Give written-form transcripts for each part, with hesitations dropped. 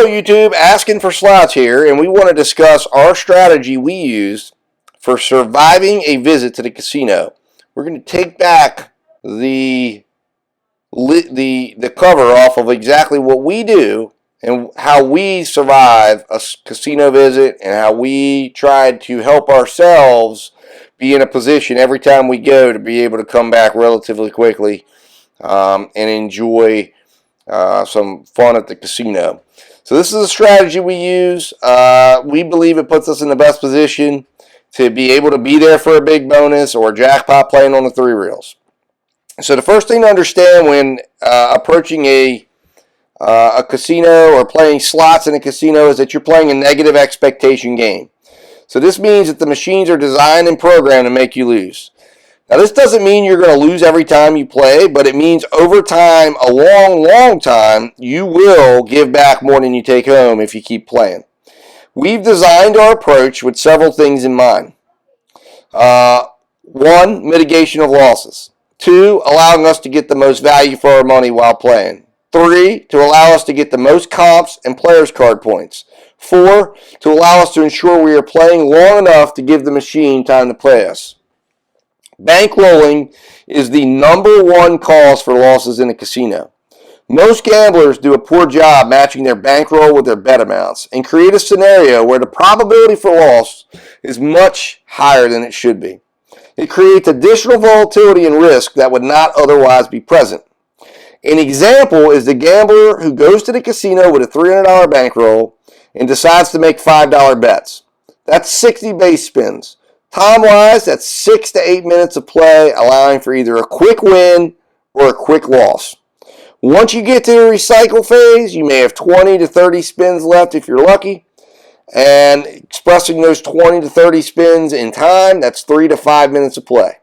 Hello YouTube, Asking for Slots here, and we want to discuss our strategy we used for surviving a visit to the casino. We're going to take back the cover off of exactly what we do and how we survive a casino visit and how we tried to help ourselves be in a position every time we go to be able to come back relatively quickly and enjoy some fun at the casino. So this is a strategy we use. We believe it puts us in the best position to be able to be there for a big bonus or a jackpot playing on the three reels. So the first thing to understand when approaching a casino or playing slots in a casino is that you're playing a negative expectation game. So this means that the machines are designed and programmed to make you lose. Now, this doesn't mean you're going to lose every time you play, but it means over time, a long, long time, you will give back more than you take home if you keep playing. We've designed our approach with several things in mind. 1, mitigation of losses. 2, allowing us to get the most value for our money while playing. 3, to allow us to get the most comps and players' card points. 4, to allow us to ensure we are playing long enough to give the machine time to play us. Bankrolling is the #1 cause for losses in a casino. Most gamblers do a poor job matching their bankroll with their bet amounts and create a scenario where the probability for loss is much higher than it should be. It creates additional volatility and risk that would not otherwise be present. An example is the gambler who goes to the casino with a $300 bankroll and decides to make $5 bets. That's 60 base spins. Time-wise, that's 6 to 8 minutes of play, allowing for either a quick win or a quick loss. Once you get to the recycle phase, you may have 20 to 30 spins left if you're lucky. And expressing those 20 to 30 spins in time, that's 3 to 5 minutes of play.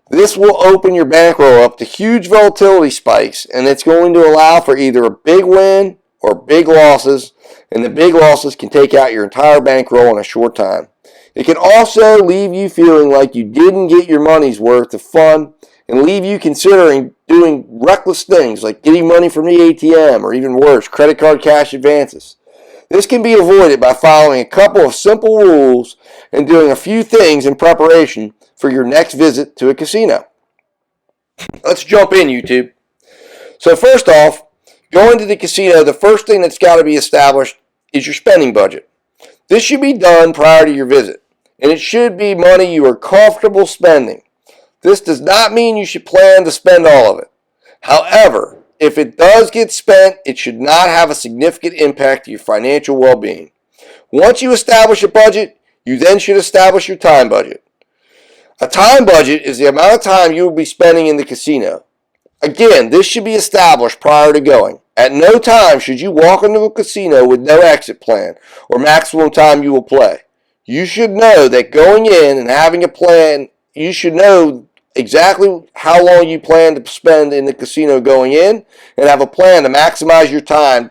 This will open your bankroll up to huge volatility spikes, and it's going to allow for either a big win or big losses, and the big losses can take out your entire bankroll in a short time. It can also leave you feeling like you didn't get your money's worth of fun and leave you considering doing reckless things like getting money from the ATM or even worse, credit card cash advances. This can be avoided by following a couple of simple rules and doing a few things in preparation for your next visit to a casino. Let's jump in, YouTube. So first off, going to the casino, the first thing that's got to be established is your spending budget. This should be done prior to your visit, and it should be money you are comfortable spending. This does not mean you should plan to spend all of it. However, if it does get spent, it should not have a significant impact to your financial well-being. Once you establish a budget, you then should establish your time budget. A time budget is the amount of time you will be spending in the casino. Again, this should be established prior to going. At no time should you walk into a casino with no exit plan or maximum time you will play. You should know that going in and having a plan, you should know exactly how long you plan to spend in the casino going in and have a plan to maximize your time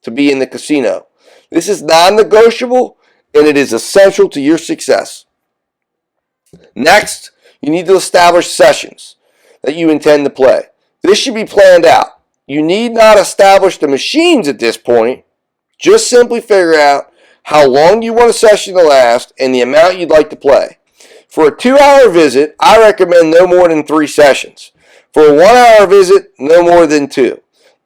to be in the casino. This is non-negotiable and it is essential to your success. Next, you need to establish sessions that you intend to play. This should be planned out. You need not establish the machines at this point. Just simply figure out how long you want a session to last and the amount you'd like to play. For a 2-hour visit, I recommend no more than 3 sessions. For a 1-hour visit, no more than 2.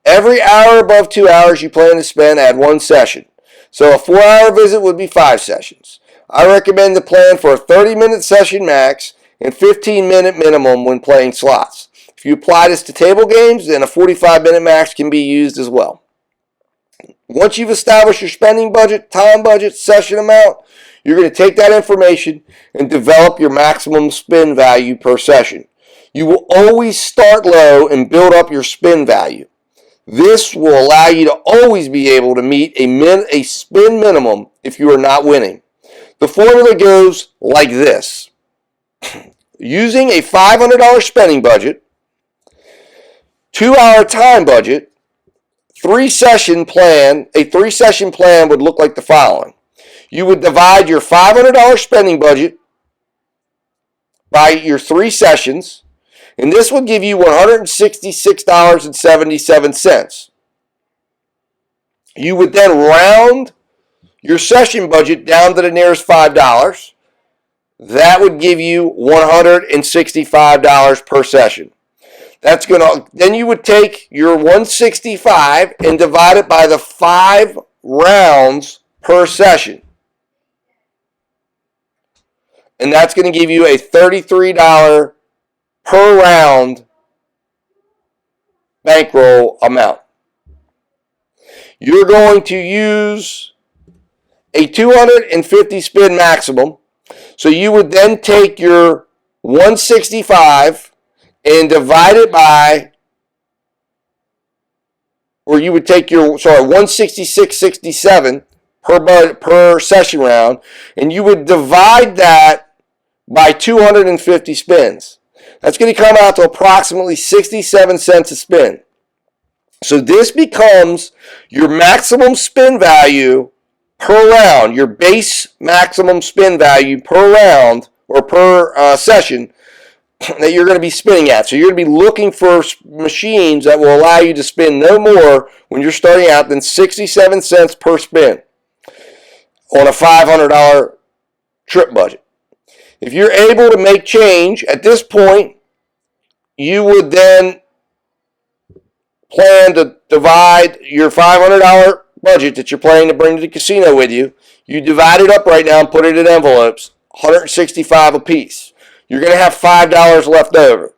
Every hour above 2 hours you plan to spend, add 1 session. So a 4-hour visit would be 5 sessions. I recommend to plan for a 30-minute session max and 15-minute minimum when playing slots. If you apply this to table games, then a 45-minute max can be used as well. Once you've established your spending budget, time budget, session amount, you're going to take that information and develop your maximum spin value per session. You will always start low and build up your spin value. This will allow you to always be able to meet a spin minimum if you are not winning. The formula goes like this. Using a $500 spending budget, 2-hour time budget, 3-session plan, a 3-session plan would look like the following. You would divide your $500 spending budget by your 3 sessions, and this will give you $166.77. You would then round your session budget down to the nearest $5. That would give you $165 per session. Then you would take your 165 and divide it by the 5 rounds per session. And that's going to give you a $33 per round bankroll amount. You're going to use a 250 spin maximum. So you would then take your 165 and divide it by, or you would take your, 166.67 per session round, and you would divide that by 250 spins. That's going to come out to approximately 67 cents a spin. So this becomes your maximum spin value per round, your base maximum spin value per round or per session that you're going to be spinning at. So you're going to be looking for machines that will allow you to spin no more when you're starting out than 67 cents per spin on a $500 trip budget. If you're able to make change at this point, you would then plan to divide your $500 budget that you're planning to bring to the casino with you. You divide it up right now and put it in envelopes, $165 a piece. You're going to have $5 left over.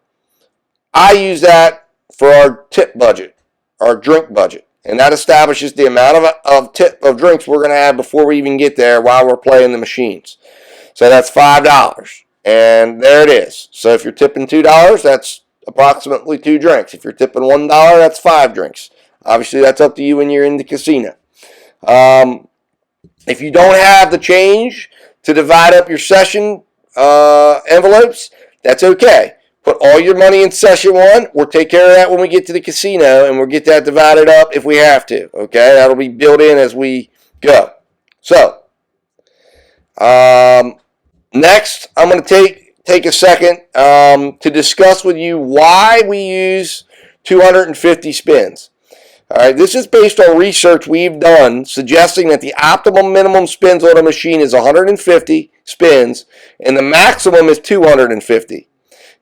I use that for our tip budget, our drink budget, and that establishes the amount of drinks we're going to have before we even get there while we're playing the machines. So that's $5, and there it is. So if you're tipping $2, that's approximately 2 drinks. If you're tipping $1, that's 5 drinks. Obviously, that's up to you when you're in the casino. If you don't have the change to divide up your session envelopes, that's okay. Put all your money in session 1. We'll take care of that when we get to the casino, and we'll get that divided up if we have to. Okay, that'll be built in as we go. So, next, I'm going to take a second to discuss with you why we use 250 spins. All right, this is based on research we've done suggesting that the optimum minimum spins on a machine is 150 spins and the maximum is 250.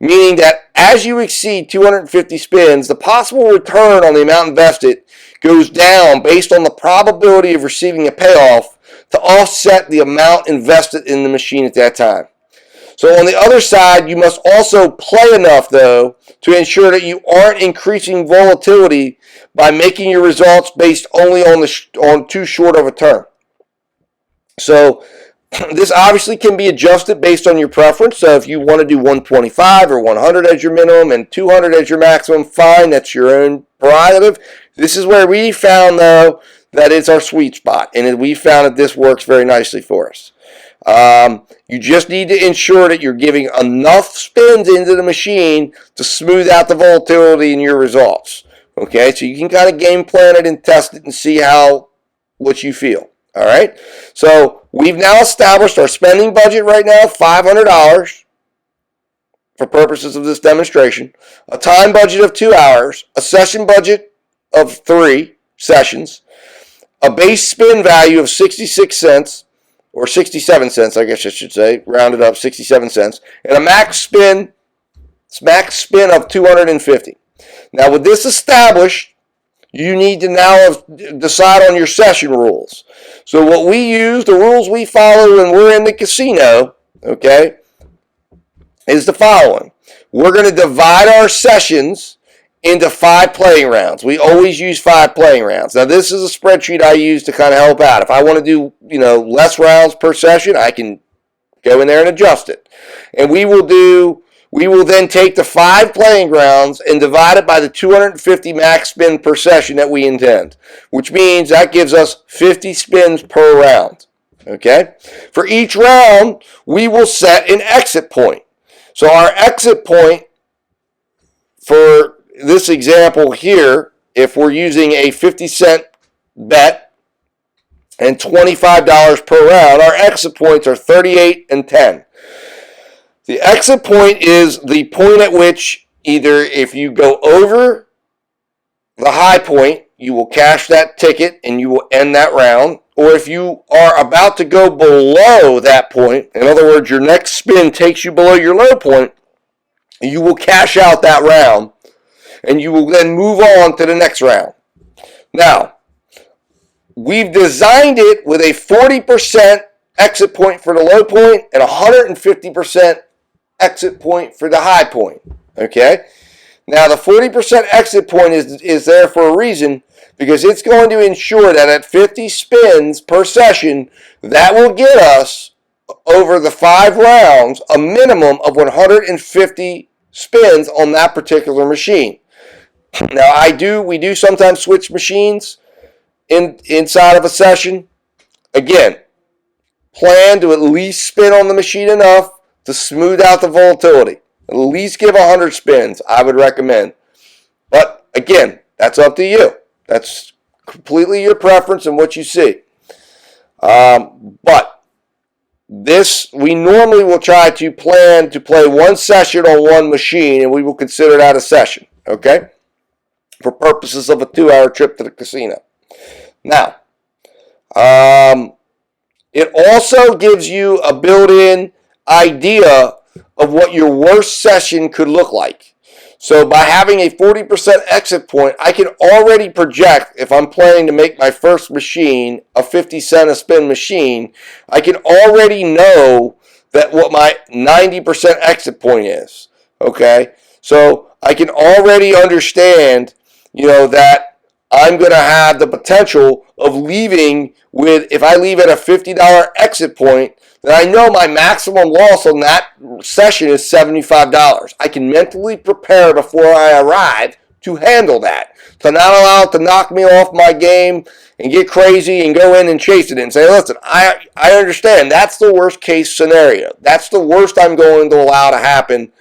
Meaning that as you exceed 250 spins, the possible return on the amount invested goes down based on the probability of receiving a payoff to offset the amount invested in the machine at that time. So on the other side, you must also play enough, though, to ensure that you aren't increasing volatility by making your results based only on too short of a term. So this obviously can be adjusted based on your preference. So if you want to do 125 or 100 as your minimum and 200 as your maximum, fine, that's your own prerogative. This is where we found, though, that it's our sweet spot, and we found that this works very nicely for us. You just need to ensure that you're giving enough spins into the machine to smooth out the volatility in your results. Okay, so you can kind of game plan it and test it and see what you feel. All right, so we've now established our spending budget right now, $500 for purposes of this demonstration, a time budget of 2 hours, a session budget of 3 sessions, a base spin value of 66 cents, or 67 cents, I guess I should say, rounded up 67 cents, and a max spin of 250. Now, with this established, you need to now decide on your session rules. So what we use, the rules we follow when we're in the casino, okay, is the following. We're going to divide our sessions into 5 playing rounds. We always use 5 playing rounds. Now, this is a spreadsheet I use to kind of help out. If I want to do, less rounds per session, I can go in there and adjust it. And we will then take the 5 playing rounds and divide it by the 250 max spin per session that we intend, which means that gives us 50 spins per round. Okay? For each round, we will set an exit point. So our exit point for this example here, if we're using a 50-cent bet and $25 per round, our exit points are 38 and 10. The exit point is the point at which either if you go over the high point, you will cash that ticket and you will end that round. Or if you are about to go below that point, in other words, your next spin takes you below your low point, you will cash out that round and you will then move on to the next round. Now, we've designed it with a 40% exit point for the low point and 150% exit point for the high point. Okay? Now, the 40% exit point is there for a reason, because it's going to ensure that at 50 spins per session, that will get us over the 5 rounds a minimum of 150 spins on that particular machine. Now, we do sometimes switch machines inside of a session. Again, plan to at least spin on the machine enough to smooth out the volatility. At least give 100 spins, I would recommend. But again, that's up to you. That's completely your preference and what you see. But this, we normally will try to plan to play one session on one machine, and we will consider that a session, okay? For purposes of a 2-hour trip to the casino. Now, it also gives you a built-in idea of what your worst session could look like. So by having a 40% exit point, I can already project, if I'm planning to make my first machine a 50 cent a spin machine, I can already know that what my 90% exit point is. Okay? So I can already understand, that I'm going to have the potential of leaving with, if I leave at a $50 exit point, then I know my maximum loss on that session is $75. I can mentally prepare before I arrive to handle that, to not allow it to knock me off my game and get crazy and go in and chase it and say, listen, I understand that's the worst case scenario. That's the worst I'm going to allow to happen,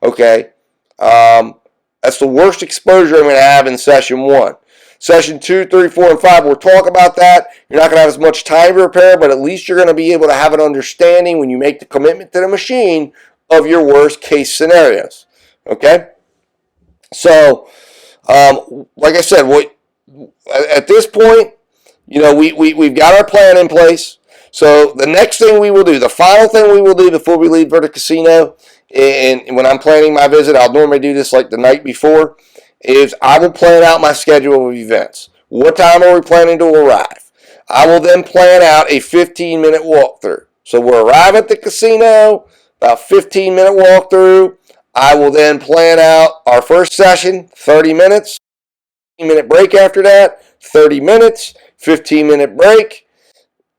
okay? That's the worst exposure I'm going to have in session 1. Session 2, 3, 4, and 5, we'll talk about that. You're not going to have as much time to prepare, but at least you're going to be able to have an understanding when you make the commitment to the machine of your worst case scenarios. Okay? So, like I said, at this point, we've got our plan in place. So the next thing we will do, the final thing we will do before we leave for the casino, and when I'm planning my visit, I'll normally do this like the night before, is I will plan out my schedule of events. What time are we planning to arrive? I will then plan out a 15-minute walkthrough. So we'll arrive at the casino, about 15-minute walkthrough. I will then plan out our first session, 30 minutes, 15-minute break after that, 30 minutes, 15-minute break,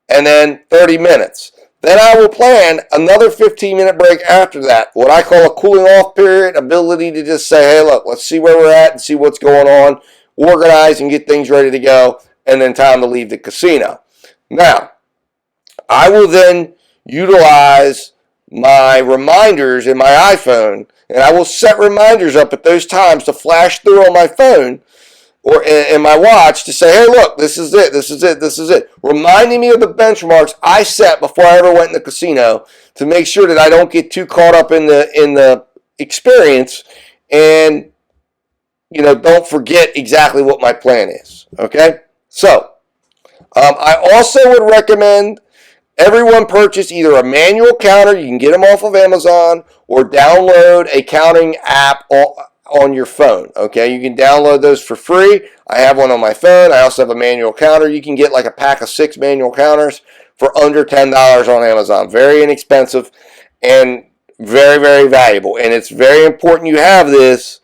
and then 30 minutes. Then I will plan another 15-minute break after that, what I call a cooling off period, ability to just say, hey, look, let's see where we're at and see what's going on, organize and get things ready to go, and then time to leave the casino. Now, I will then utilize my reminders in my iPhone, and I will set reminders up at those times to flash through on my phone or in my watch to say, hey, look, this is it, this is it, this is it. Reminding me of the benchmarks I set before I ever went in the casino to make sure that I don't get too caught up in the experience and, don't forget exactly what my plan is, okay? So, I also would recommend everyone purchase either a manual counter, you can get them off of Amazon, or download a counting app on your phone, okay? You can download those for free. I have one on my phone. I also have a manual counter. You can get like a pack of 6 manual counters for under $10 on Amazon. Very inexpensive and very, very valuable. And it's very important you have this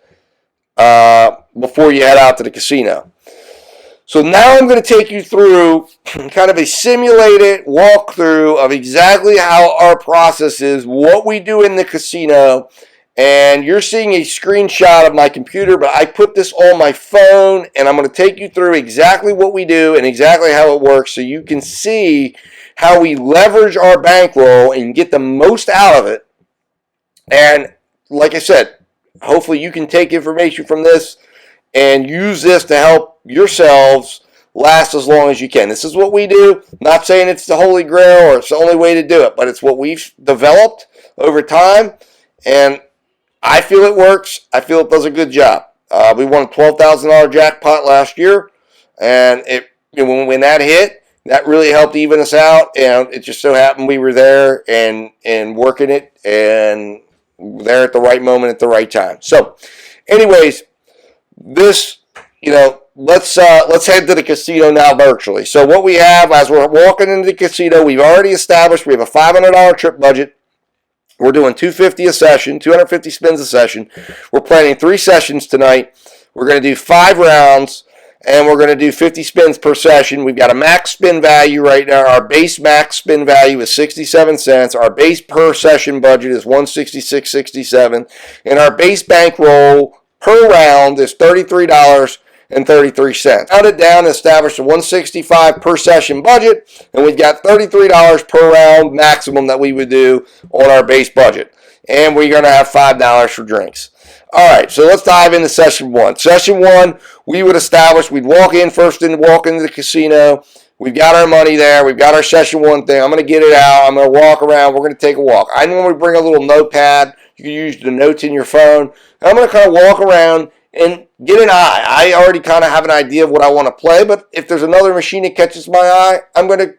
before you head out to the casino. So now I'm going to take you through kind of a simulated walkthrough of exactly how our process is, what we do in the casino. And you're seeing a screenshot of my computer, but I put this on my phone, and I'm going to take you through exactly what we do and exactly how it works so you can see how we leverage our bankroll and get the most out of it. And like I said, hopefully you can take information from this and use this to help yourselves last as long as you can. This is what we do. Not saying it's the holy grail or it's the only way to do it, but it's what we've developed over time, and I feel it works. I feel it does a good job. We won a $12,000 jackpot last year, And when that hit, that really helped even us out. And it just so happened we were there and working it and there at the right moment at the right time. So, anyways, this, let's head to the casino now virtually. So what we have as we're walking into the casino, we've already established we have a $500 trip budget. We're doing $250 a session, 250 spins a session. We're planning 3 sessions tonight. We're going to do 5 rounds, and we're going to do 50 spins per session. We've got a max spin value right now. Our base max spin value is 67 cents. Our base per session budget is 166.67, and our base bankroll per round is $33.33. Count it down and establish a $165 per session budget, and we've got $33 per round maximum that we would do on our base budget. And we're going to have $5 for drinks. All right, so let's dive into session 1. Session 1, we would establish, we'd walk into the casino. We've got our money there. We've got our session 1 thing. I'm going to get it out. I'm going to walk around. We're going to take a walk. I normally bring a little notepad. You can use the notes in your phone. And I'm going to kind of walk around and get an eye. I already kind of have an idea of what I want to play, but if there's another machine that catches my eye, I'm going to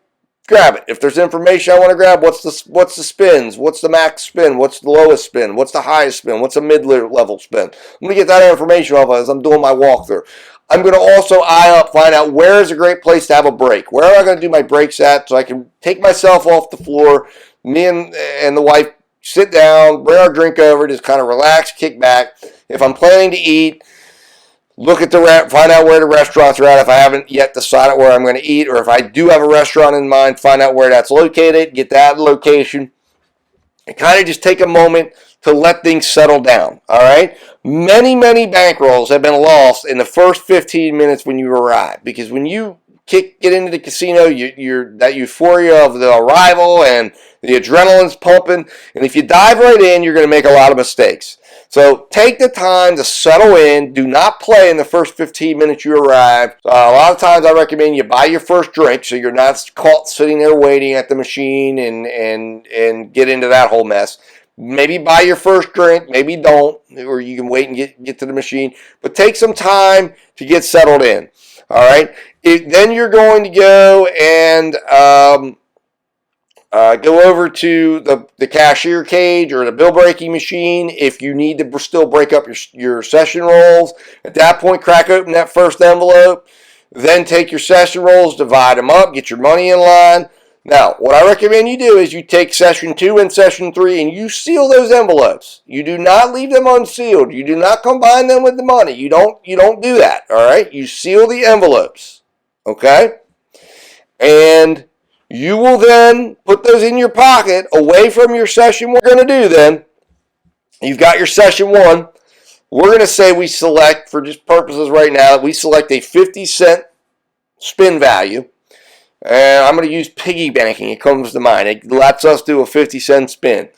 grab it. If there's information I want to grab, what's the spins? What's the max spin? What's the lowest spin? What's the highest spin? What's the mid-level spin? I'm going to get that information off as I'm doing my walkthrough. I'm going to also find out where is a great place to have a break. Where am I going to do my breaks at so I can take myself off the floor, me and the wife sit down, bring our drink over, just kind of relax, kick back. If I'm planning to eat, look at find out where the restaurants are at if I haven't yet decided where I'm going to eat, or if I do have a restaurant in mind, find out where that's located, get that location, and kind of just take a moment to let things settle down, all right? Many bankrolls have been lost in the first 15 minutes when you arrive, because when you get into the casino, you're that euphoria of the arrival and the adrenaline's pumping, and if you dive right in, you're going to make a lot of mistakes. So take the time to settle in. Do not play in the first 15 minutes you arrive. A lot of times I recommend you buy your first drink so you're not caught sitting there waiting at the machine and get into that whole mess. Maybe buy your first drink, maybe don't, or you can wait and get to the machine. But take some time to get settled in. All right? Then you're going to go and go over to the cashier cage or the bill breaking machine if you need to still break up your session rolls. At that point, crack open that first envelope. Then take your session rolls, divide them up, get your money in line. Now, what I recommend you do is you take session 2 and session 3 and you seal those envelopes. You do not leave them unsealed. You do not combine them with the money. You don't do that, all right? You seal the envelopes, okay? And you will then put those in your pocket away from your session. What we're going to do then, you've got your session 1. We're going to say we select, for just purposes right now, we select a 50-cent spin value. And I'm going to use piggy banking. It comes to mind. It lets us do a 50-cent spin.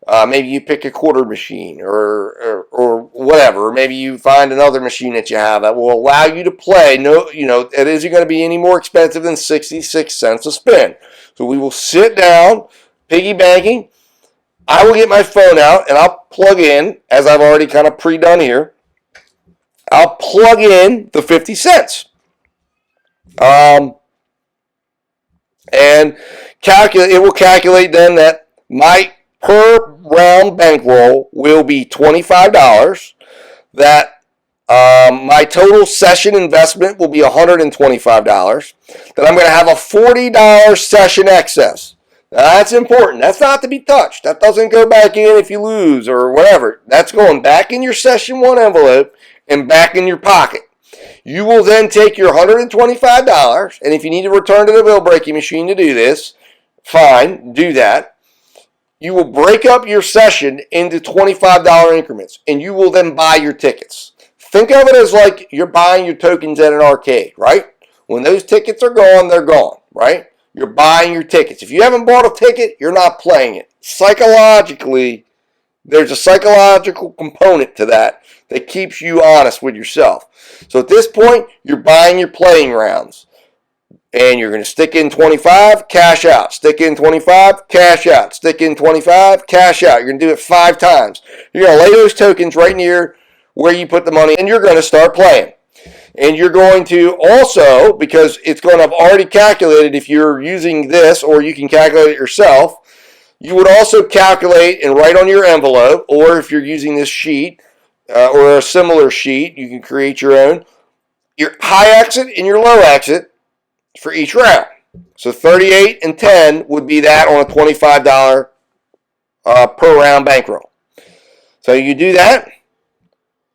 Maybe you pick a quarter machine or whatever. Or maybe you find another machine that you have that will allow you to play. No, it isn't going to be any more expensive than 66 cents a spin. So we will sit down, piggy banking. I will get my phone out and I'll plug in, as I've already kind of pre-done here. I'll plug in the 50 cents. And it will calculate then that my per round bankroll will be $25. That my total session investment will be $125. That I'm going to have a $40 session excess. Now, that's important. That's not to be touched. That doesn't go back in if you lose or whatever. That's going back in your session 1 envelope and back in your pocket. You will then take your $125, and if you need to return to the bill breaking machine to do this, fine, do that. You will break up your session into $25 increments, and you will then buy your tickets. Think of it as like you're buying your tokens at an arcade, right? When those tickets are gone, they're gone, right? You're buying your tickets. If you haven't bought a ticket, you're not playing it. Psychologically, there's a psychological component to that keeps you honest with yourself. So at this point, you're buying your playing rounds. And you're going to stick in 25, cash out. Stick in 25, cash out. Stick in 25, cash out. You're going to do it 5 times. You're going to lay those tokens right near where you put the money, and you're going to start playing. And you're going to also, because it's going to have already calculated if you're using this, or you can calculate it yourself, you would also calculate and write on your envelope, or if you're using this sheet or a similar sheet, you can create your own, your high exit and your low exit for each round. So 38 and 10 would be that on a $25 per round bankroll. So you do that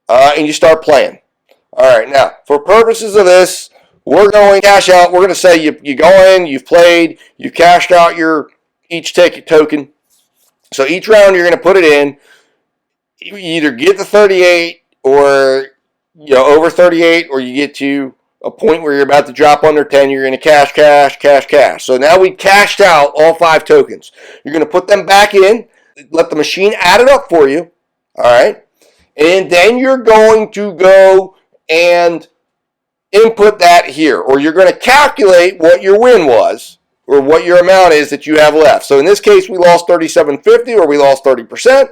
and you start playing. All right, now for purposes of this, we're going to cash out. We're going to say you go in, you've played, you cashed out your each ticket token. So each round you're going to put it in. You either get the 38 or over 38, or you get to a point where you're about to drop under 10. You're going to cash. So now we cashed out all 5 tokens. You're going to put them back in, let the machine add it up for you. All right, and then you're going to go and input that here, or you're going to calculate what your win was, or what your amount is that you have left. So in this case, we lost 37.50, or we lost 30%.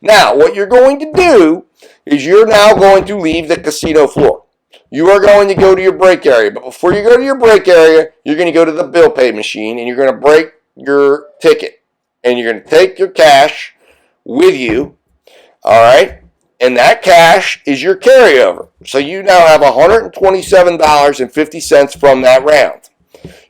Now, what you're going to do is you're now going to leave the casino floor. You are going to go to your break area, but before you go to your break area, you're going to go to the bill pay machine, and you're going to break your ticket, and you're going to take your cash with you, all right? And that cash is your carryover. So you now have $127.50 from that round.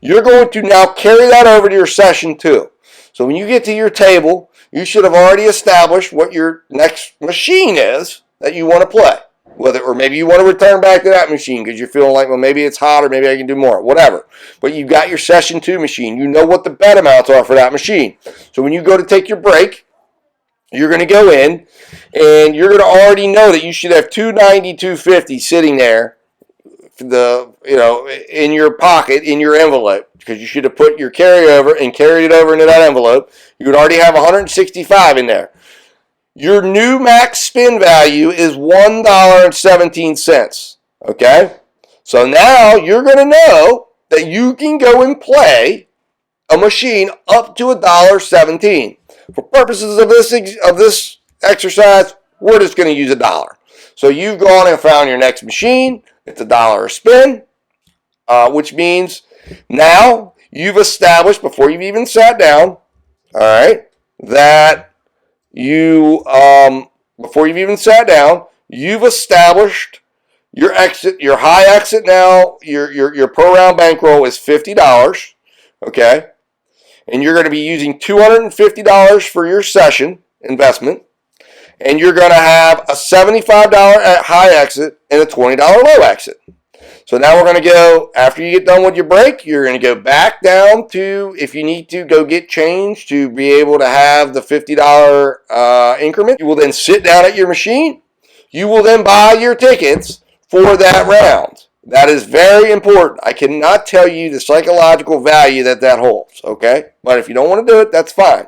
You're going to now carry that over to your session 2. So when you get to your table, you should have already established what your next machine is that you want to play. Or maybe you want to return back to that machine because you're feeling like, well, maybe it's hot, or maybe I can do more, whatever. But you've got your session 2 machine. You know what the bet amounts are for that machine. So when you go to take your break, you're going to go in, and you're going to already know that you should have $292.50 sitting there, in your pocket, in your envelope, because you should have put your carryover and carried it over into that envelope. You would already have $165 in there. Your new max spin value is $1.17. Okay? So now you're going to know that you can go and play a machine up to $1.17. For purposes of this exercise, we're just going to use $1. So you've gone and found your next machine. It's $1 a spin, which means now you've established, before you've even sat down, all right, that before you've even sat down, you've established your exit, your high exit now, your per round bankroll is $50, okay? And you're going to be using $250 for your session investment, and you're going to have a $75 high exit and a $20 low exit. So now we're going to go, after you get done with your break, you're going to go back down to, if you need to, go get change to be able to have the $50 increment. You will then sit down at your machine. You will then buy your tickets for that round. That is very important. I cannot tell you the psychological value that holds, okay? But if you don't want to do it, that's fine.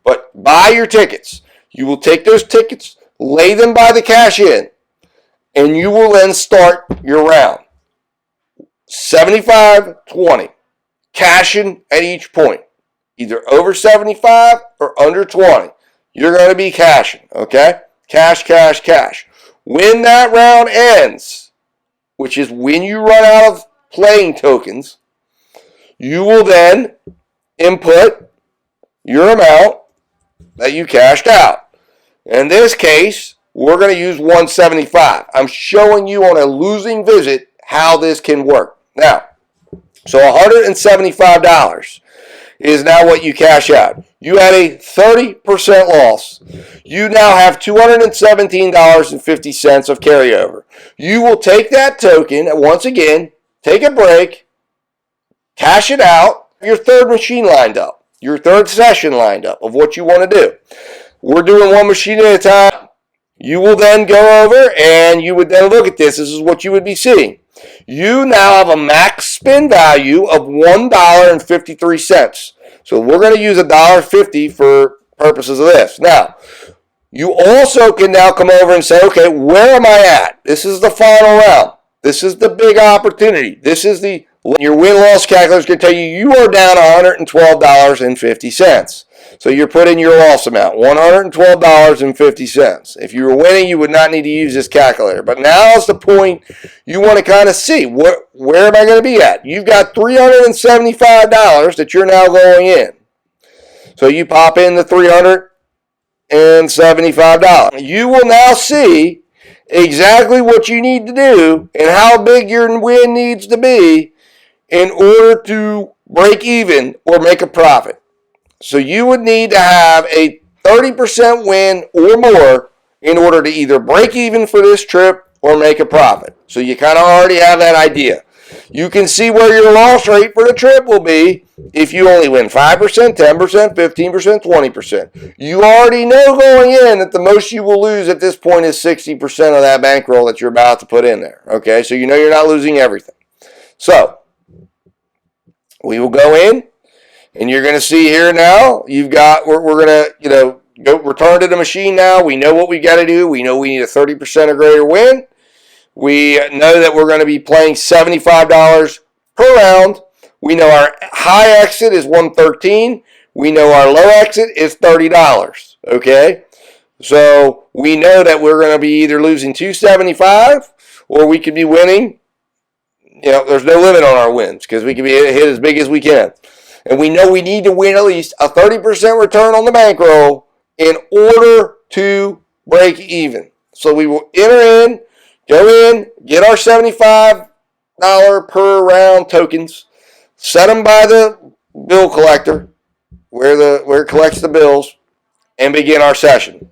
But buy your tickets. You will take those tickets, lay them by the cash in, and you will then start your round. 75-20. Cashing at each point. Either over 75 or under 20. You're going to be cashing, okay? Cash. When that round ends, which is when you run out of playing tokens, you will then input your amount that you cashed out. In this case, we're going to use $175. I'm showing you on a losing visit how this can work. Now, so $175 is now what you cash out. You had a 30% loss. You now have $217.50 of carryover. You will take that token, once again, take a break, cash it out, your third machine lined up, your third session lined up of what you want to do. We're doing one machine at a time. You will then go over and you would then look at this. This is what you would be seeing. You now have a max spin value of $1.53. So we're going to use $1.50 for purposes of this. Now, you also can now come over and say, okay, where am I at? This is the final round. This is the big opportunity. This is your win-loss calculator is going to tell you are down $112.50. So you're putting your loss amount, $112.50. If you were winning, you would not need to use this calculator. But now is the point you want to kind of see, where am I going to be at? You've got $375 that you're now going in. So you pop in the $375. You will now see exactly what you need to do and how big your win needs to be in order to break even or make a profit. So you would need to have a 30% win or more in order to either break even for this trip or make a profit. So you kind of already have that idea. You can see where your loss rate for the trip will be if you only win 5%, 10%, 15%, 20%. You already know going in that the most you will lose at this point is 60% of that bankroll that you're about to put in there. Okay, so you know you're not losing everything. So we will go in, and you're going to see here now, we're going to, go return to the machine now. We know what we got to do. We know we need a 30% or greater win. We know that we're going to be playing $75 per round. We know our high exit is $113. We know our low exit is $30. Okay? So we know that we're going to be either losing $275 or we could be winning. There's no limit on our wins because we can be hit as big as we can. And we know we need to win at least a 30% return on the bankroll in order to break even. So we will enter in, go in, get our $75 per round tokens, set them by the bill collector where it collects the bills, and begin our session.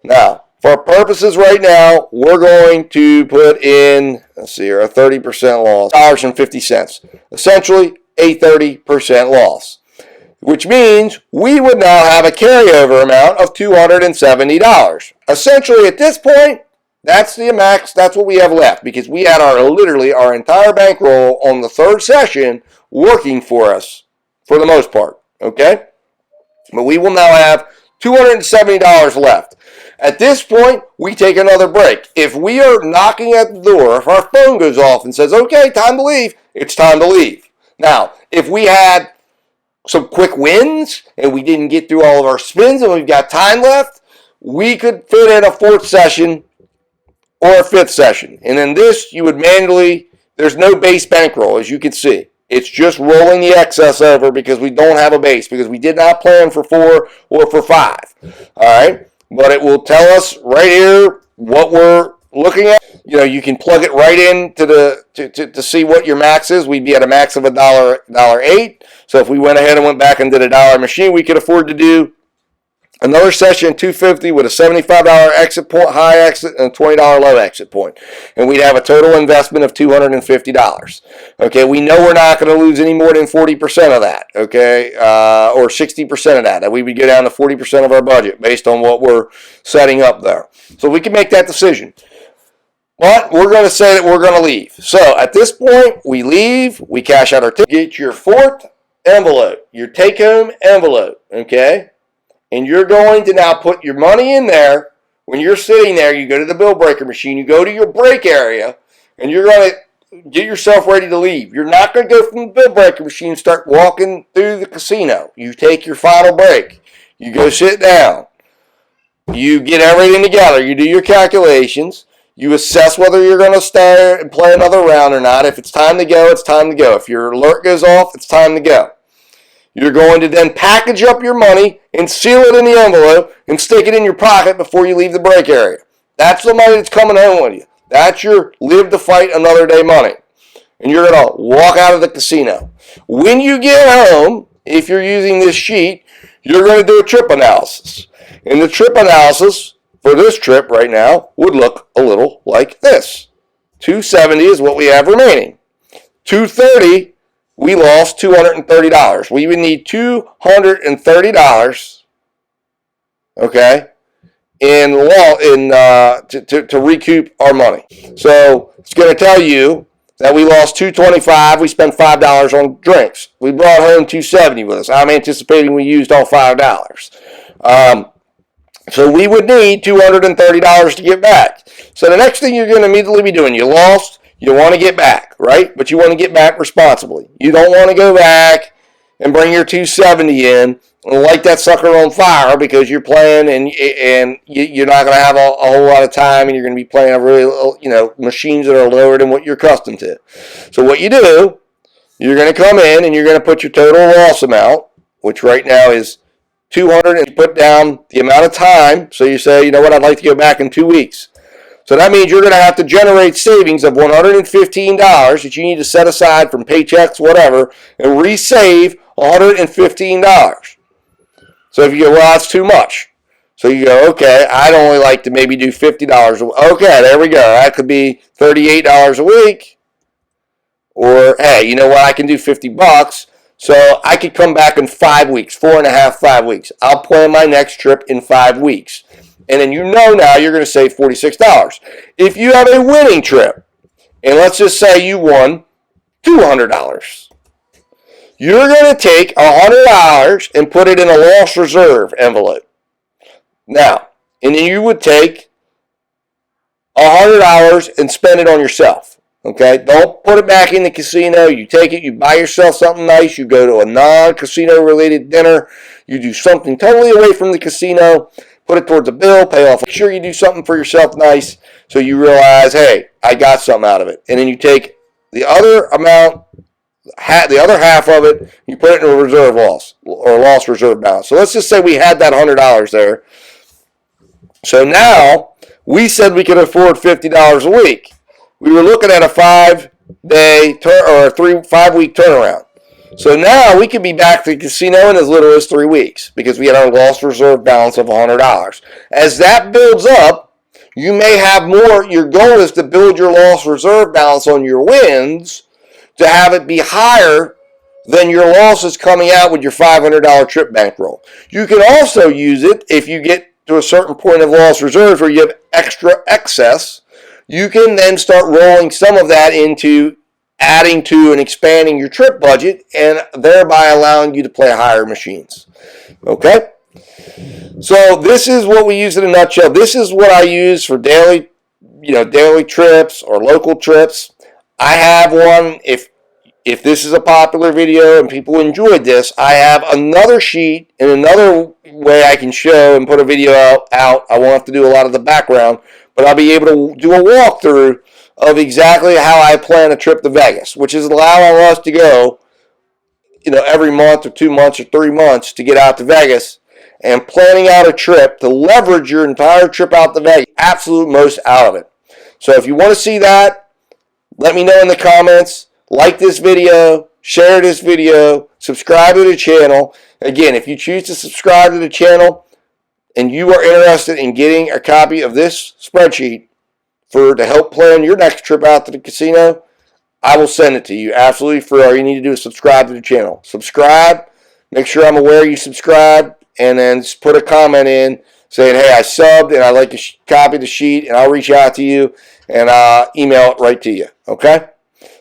Now, for purposes right now, we're going to put in, let's see here, a 30% loss, $1.50. Essentially, a 30% loss, which means we would now have a carryover amount of $270. Essentially, at this point, that's the max. That's what we have left because we had literally our entire bankroll on the third session working for us for the most part. Okay, but we will now have $270 left. At this point, we take another break. If we are knocking at the door, if our phone goes off and says, "Okay, time to leave," it's time to leave. Now, if we had some quick wins and we didn't get through all of our spins and we've got time left, we could fit in a fourth session or a fifth session. And in this, you would manually, there's no base bankroll, as you can see. It's just rolling the excess over because we don't have a base, because we did not plan for 4 or for 5. All right? But it will tell us right here what we're looking at. You can plug it right in to see what your max is. We'd be at a max of $1.08. So if we went ahead and went back and did a dollar machine, we could afford to do another session, $250 with a $75 exit point, high exit, and a $20 low exit point. And we'd have a total investment of $250. Okay, we know we're not going to lose any more than 40% of that, okay, or 60% of that. That we would go down to 40% of our budget based on what we're setting up there. So we can make that decision. But we're going to say that we're going to leave. So at this point, we leave, we cash out our ticket, get your fourth envelope, your take-home envelope, okay? And you're going to now put your money in there. When you're sitting there, you go to the bill breaker machine, you go to your break area, and you're going to get yourself ready to leave. You're not going to go from the bill breaker machine and start walking through the casino. You take your final break. You go sit down. You get everything together. You do your calculations. You assess whether you're going to stay and play another round or not. If it's time to go, it's time to go. If your alert goes off, it's time to go. You're going to then package up your money and seal it in the envelope and stick it in your pocket before you leave the break area. That's the money that's coming home with you. That's your live to fight another day money. And you're going to walk out of the casino. When you get home, if you're using this sheet, you're going to do a trip analysis. And the trip analysis for this trip right now would look a little like this. 270 is what we have remaining. 230, we lost $230. We would need $230, okay, to recoup our money. So it's going to tell you that we lost $225. We spent $5 on drinks. We brought home $270 with us. I'm anticipating we used all $5. So we would need $230 to get back. So the next thing you're going to immediately be doing, you lost, you want to get back, right? But you want to get back responsibly. You don't want to go back and bring your $270 in light that sucker on fire because you're playing and you're not going to have a whole lot of time, and you're going to be playing a really, machines that are lower than what you're accustomed to. So what you do, you're going to come in and you're going to put your total loss amount, which right now is 200, and you put down the amount of time. So you say, you know what, I'd like to go back in 2 weeks. So that means you're going to have to generate savings of $115 that you need to set aside from paychecks, whatever, and resave $115. So if you go, well, that's too much. So you go, okay, I'd only like to maybe do $50 a week. Okay, there we go. That could be $38 a week. Or, hey, you know what? I can do $50. So I could come back in 5 weeks, 4.5, 5 weeks. I'll plan my next trip in 5 weeks. And then now you're going to save $46. If you have a winning trip, and let's just say you won $200, you're going to take $100 and put it in a loss reserve envelope. Now, and then you would take $100 and spend it on yourself. Okay? Don't put it back in the casino. You take it, you buy yourself something nice, you go to a non-casino related dinner, you do something totally away from the casino, put it towards a bill, pay off. Make sure you do something for yourself nice so you realize, hey, I got something out of it. And then you take the other amount, the other half of it, you put it in a reserve loss or loss reserve balance. So let's just say we had that $100 there. So now we said we could afford $50 a week. We were looking at a 5-day or a 5-week turnaround. So now we could be back to the casino in as little as 3 weeks because we had our loss reserve balance of $100. As that builds up, you may have more. Your goal is to build your loss reserve balance on your wins to have it be higher than your losses coming out with your $500 trip bankroll. You can also use it if you get to a certain point of loss reserves where you have extra excess. You can then start rolling some of that into adding to and expanding your trip budget and thereby allowing you to play higher machines. Okay? So this is what we use in a nutshell. This is what I use for daily trips or local trips. I have one, if this is a popular video and people enjoyed this, I have another sheet and another way I can show and put a video out. I won't have to do a lot of the background, but I'll be able to do a walkthrough of exactly how I plan a trip to Vegas, which is allowing us to go, every month or 2 months or 3 months to get out to Vegas and planning out a trip to leverage your entire trip out to Vegas, absolute most out of it. So if you want to see that, let me know in the comments. Like this video, share this video, subscribe to the channel. Again, if you choose to subscribe to the channel and you are interested in getting a copy of this spreadsheet to help plan your next trip out to the casino, I will send it to you absolutely free. All you need to do is subscribe to the channel. Subscribe, make sure I'm aware you subscribe, and then just put a comment in saying, hey, I subbed and I'd like to copy the sheet, and I'll reach out to you and email it right to you. Okay?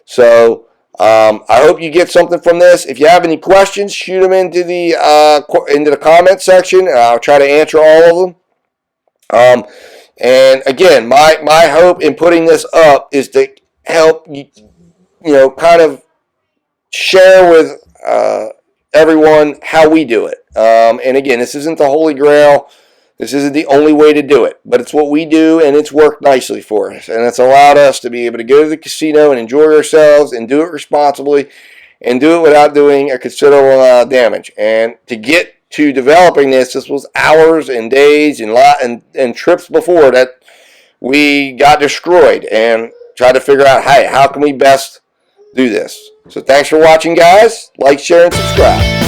So I hope you get something from this. If you have any questions, shoot them into the comment section, and I'll try to answer all of them. And again, my hope in putting this up is to help kind of share with everyone how we do it. And again, this isn't the Holy Grail. This isn't the only way to do it, but it's what we do, and it's worked nicely for us. And it's allowed us to be able to go to the casino and enjoy ourselves and do it responsibly and do it without doing a considerable amount of damage. And to get to developing this was hours and days and trips before that we got destroyed and tried to figure out, hey, how can we best do this? So thanks for watching, guys. Like, share, and subscribe.